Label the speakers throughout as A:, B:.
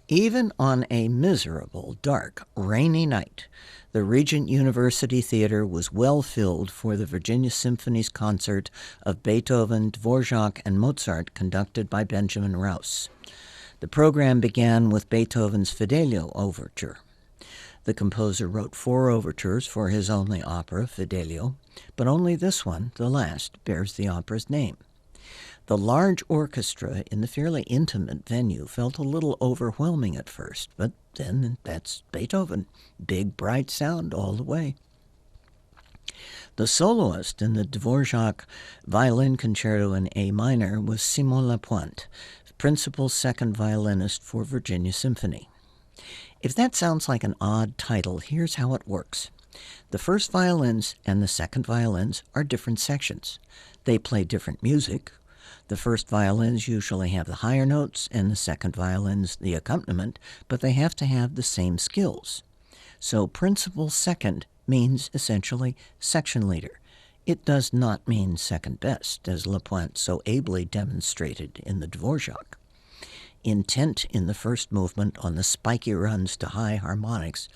A: Even on a miserable, dark, rainy night, the Regent University Theater was well filled for the Virginia Symphony's concert of Beethoven, Dvorak, and Mozart conducted by Benjamin Rouse. The program began with Beethoven's Fidelio Overture. The composer wrote 4 overtures for his only opera, Fidelio, but only this one, the last, bears the opera's name. The large orchestra in the fairly intimate venue felt a little overwhelming at first, but then that's Beethoven. Big, bright sound all the way. The soloist in the Dvorak Violin Concerto in A minor was SiMon Lapointe, principal second violinist for Virginia Symphony. If that sounds like an odd title, here's how it works. The first violins and the second violins are different sections. They play different music. The first violins usually have the higher notes and the second violins the accompaniment, but they have to have the same skills. So principal second means essentially section leader. It does not mean second best, as Lapointe so ably demonstrated in the Dvorak. Intent in the first movement on the spiky runs to high harmonics,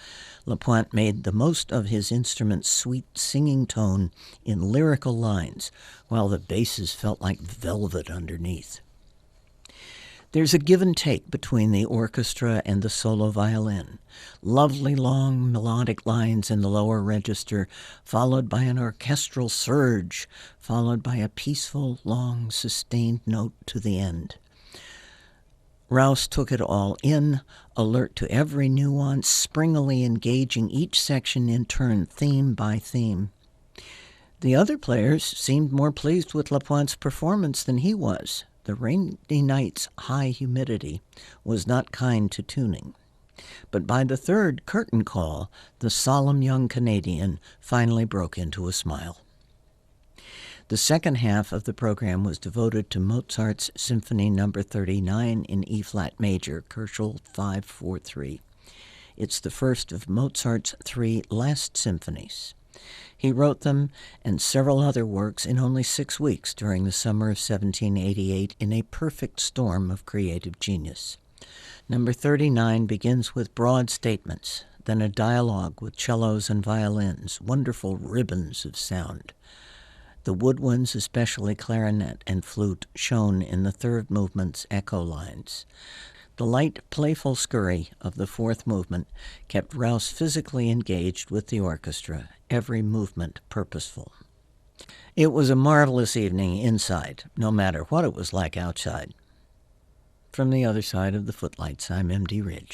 A: Lapointe made the most of his instrument's sweet singing tone in lyrical lines, while the basses felt like velvet underneath. There's a give and take between the orchestra and the solo violin. Lovely long melodic lines in the lower register, followed by an orchestral surge, followed by a peaceful, long, sustained note to the end. Rouse took it all in, alert to every nuance, springily engaging each section in turn, theme by theme. The other players seemed more pleased with Lapointe's performance than he was. The rainy night's high humidity was not kind to tuning. But by the third curtain call, the solemn young Canadian finally broke into a smile. The second half of the program was devoted to Mozart's Symphony No. 39 in E-flat major, Köchel 543. It's the first of Mozart's 3 last symphonies. He wrote them and several other works in only 6 weeks during the summer of 1788 in a perfect storm of creative genius. No. 39 begins with broad statements, then a dialogue with cellos and violins, wonderful ribbons of sound. The woodwinds, especially clarinet and flute, shone in the third movement's echo lines. The light, playful scurry of the fourth movement kept Rouse physically engaged with the orchestra, every movement purposeful. It was a marvelous evening inside, no matter what it was like outside. From the other side of the Footlights, I'm M.D. Ridge.